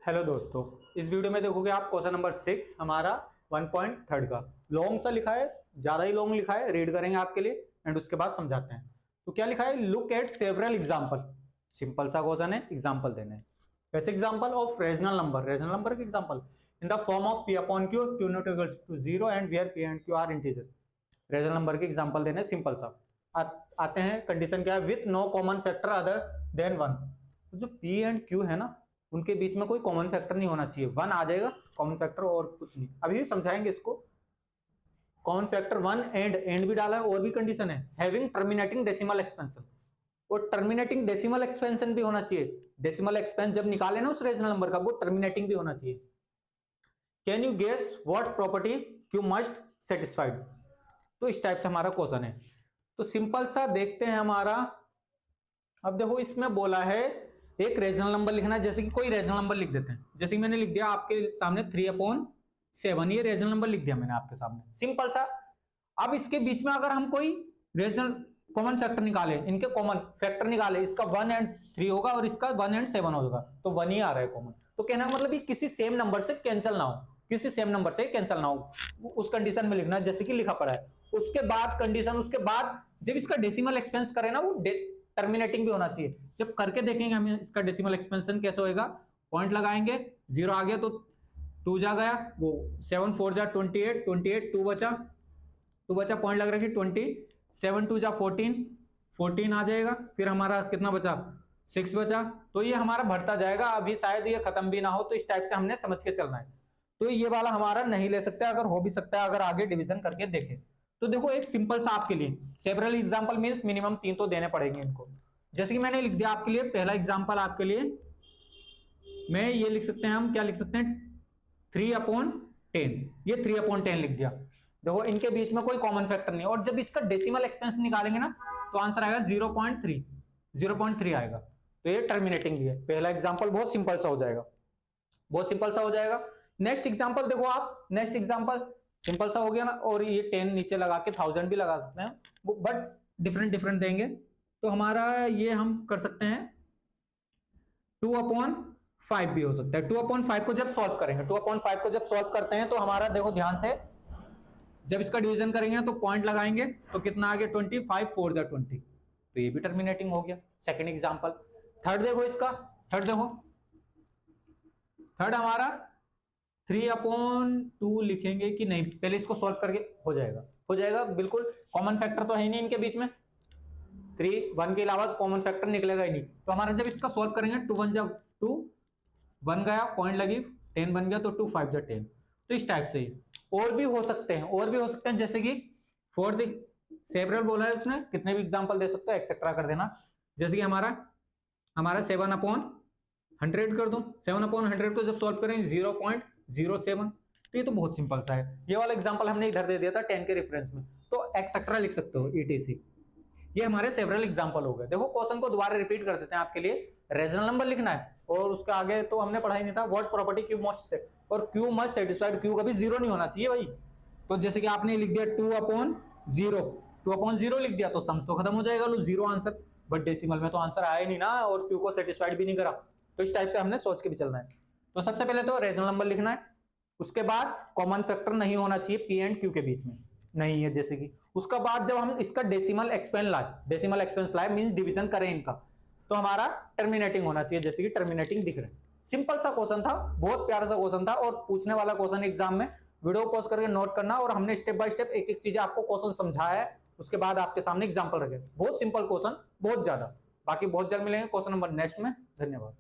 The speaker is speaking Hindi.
हेलो दोस्तों, इस वीडियो में देखोगे आप क्वेश्चन नंबर 6 हमारा 1.3 का लॉन्ग सा लिखा है, ज्यादा ही लॉन्ग लिखा है। रीड करेंगे आपके लिए एंड उसके बाद समझाते हैं। तो क्या लिखा है, look at several example. Simple सा क्वेश्चन है, एग्जांपल देने हैं। कैसे एग्जांपल ऑफ रेशनल नंबर के example in the form of p upon q, q not equals to 0 and where p and q are integers. Rational number के एग्जांपल देने, सिंपल सा। आते हैं, कंडीशन क्या है, with no common factor other than 1। तो जो p एंड q है ना, उनके बीच में कोई कॉमन फैक्टर नहीं होना चाहिए। 1 आ जाएगा कॉमन फैक्टर, और कुछ नहीं। अभी समझाएंगे इसको। कॉमन फैक्टर 1 एंड भी डाला है, और भी कंडीशन है, हैविंग टर्मिनेटिंग डेसिमल एक्सपेंशन। और टर्मिनेटिंग डेसिमल एक्सपेंशन भी होना चाहिए। डेसिमल एक्सपेंस जब निकाले ना उस रेशनल नंबर का, वो टर्मिनेटिंग भी होना चाहिए। Can you guess what property Q must satisfied. तो इस टाइप से हमारा क्वेश्चन है। तो सिंपल सा देखते हैं हमारा। अब देखो, इसमें बोला है एक रेशनल नंबर लिखना है। जैसे कि कोई रेशनल नंबर लिख देते हैं, जैसे कि मैंने लिख दिया आपके सामने 3/7। ये रेशनल नंबर लिख दिया मैंने आपके सामने, सिंपल सा। अब इसके बीच में अगर हम कोई रेशनल कॉमन फैक्टर निकाले, इनके कॉमन फैक्टर निकाले, इसका 1 एंड 3 होगा और इसका 1 एंड 7 होगा, तो 1 ही आ रहा है कॉमन। तो कहना मतलब कि किसी सेम नंबर से कैंसिल ना हो, किसी सेम नंबर से कैंसिल ना हो, उस कंडीशन में लिखना जैसे कि लिखा पड़ा है। उसके बाद कंडीशन, उसके बाद जब इसका डेसिमल एक्सपेंस करे ना, वो टर्मिनेटिंग भी होना चाहिए। जब करके देखेंगे हम इसका डेसिमल एक्सपेंशन कैसे होएगा। पॉइंट लगाएंगे, 0 आ गया तो 2 जा गया, वो 7 4 जा 28, 2 बचा, पॉइंट लग रहा है 20, 7 2 जा 14 आ जाएगा। फिर हमारा कितना बचा, 6 बचा। तो ये हमारा बढ़ता जाएगा, अभी शायद ये खत्म भी ना हो। तो इस टाइप से हमने समझ के चलना है। तो ये वाला हमारा नहीं ले सकते, अगर हो भी सकता है अगर आगे डिवीजन करके देखें। तो देखो, एक सिंपल सा आपके लिए सेवरल एग्जांपल मींस मिनिमम 3 तो देने पड़ेंगे इनको। जैसे कि मैंने लिख दिया आपके लिए पहला एग्जांपल आपके लिए, मैं ये लिख सकते हैं, हम क्या लिख सकते हैं, 3/10। ये 3/10 लिख दिया। देखो, इनके बीच में कोई कॉमन फैक्टर नहीं है। और जब इसका डेसिमल एक्सपेंस निकालेंगे ना, तो आंसर आएगा 0.3 आएगा। तो ये टर्मिनेटिंग है। पहला एग्जांपल बहुत सिंपल सा हो जाएगा, बहुत सिंपल सा हो जाएगा। नेक्स्ट एग्जांपल देखो आप, नेक्स्ट एग्जांपल सिंपल सा हो गया ना। और ये 10 नीचे लगा के 1000 भी लगा सकते हैं, बट डिफरेंट देंगे। तो हमारा ये हम कर सकते हैं 2/5 भी हो सकता है। 2/5 को जब सॉल्व करेंगे, 2/5 को जब सॉल्व करते हैं, तो हमारा देखो ध्यान से, जब इसका डिवीजन करेंगे तो पॉइंट लगाएंगे तो कितना आ गया, 25 4 जा 20। तो ये भी टर्मिनेटिंग हो गया। Second example. थर्ड देखो इसका, थर्ड देखो, थर्ड हमारा 3/2 लिखेंगे कि नहीं, पहले इसको सॉल्व करके हो जाएगा, हो जाएगा बिल्कुल। कॉमन फैक्टर तो है नहीं इनके बीच में, 3 1 के अलावा कॉमन फैक्टर निकलेगा ही नहीं। तो हमारा जब इसका सॉल्व करेंगे, 2 1 जा 2, 1 गया, पॉइंट लगी, 10 बन गया, तो 2 5 जा 10। तो इस टाइप से ही और भी हो सकते हैं, और भी हो सकते हैं। जैसे कि फॉर द सेवरल बोला है उसने, कितने भी एग्जांपल दे सकते हो, एक्सेट्रा कर देना। जैसे कि हमारा 7/100 कर दूं, 7/100 को जब सॉल्व करें 0.07। तो ये तो बहुत सिंपल सा है। ये वाला एग्जांपल हमने इधर दे दिया था 10 के रेफरेंस में, तो एक्सेट्रा लिख सकते हो, ETC। ये हमारे सेवरल एग्जांपल हो गए। देखो, क्वेश्चन को दोबारा रिपीट कर देते हैं आपके लिए। रेशनल नंबर लिखना है, और उसके आगे तो हमने पढ़ा ही नहीं था, what property Q must say, और क्यू मस्ट सेटिस्फाइड, क्यू कभी 0 नहीं होना चाहिए भाई। तो जैसे कि आपने लिख दिया 2/0 लिख दिया, तो सम्स तो खत्म हो जाएगा, लो 0 आंसर। बट डेसिमल में तो आंसर आया नहीं ना, और क्यू को सेटिस्फाइड भी नहीं करा। तो इस टाइप से हमने सोच के भी चलना है। तो सबसे पहले तो रेशनल नंबर लिखना है, उसके बाद कॉमन फैक्टर नहीं होना चाहिए p एंड q के बीच में, नहीं है जैसे कि। उसका बाद जब हम इसका डेसिमल एक्सपेंस लाए मींस डिवीजन करें इनका, तो हमारा टर्मिनेटिंग होना चाहिए, जैसे कि टर्मिनेटिंग दिख रहा है। सिंपल सा क्वेश्चन था, बहुत प्यारा सा क्वेश्चन था, और पूछने वाला क्वेश्चन एग्जाम में। वीडियो पॉज करके नोट करना, और हमने स्टेप बाय स्टेप एक एक चीज आपको क्वेश्चन समझाया है, उसके बाद आपके सामने एग्जाम्पल रखे। बहुत सिंपल क्वेश्चन, बहुत ज्यादा। बाकी बहुत जल्द मिलेंगे क्वेश्चन नंबर नेक्स्ट में। धन्यवाद।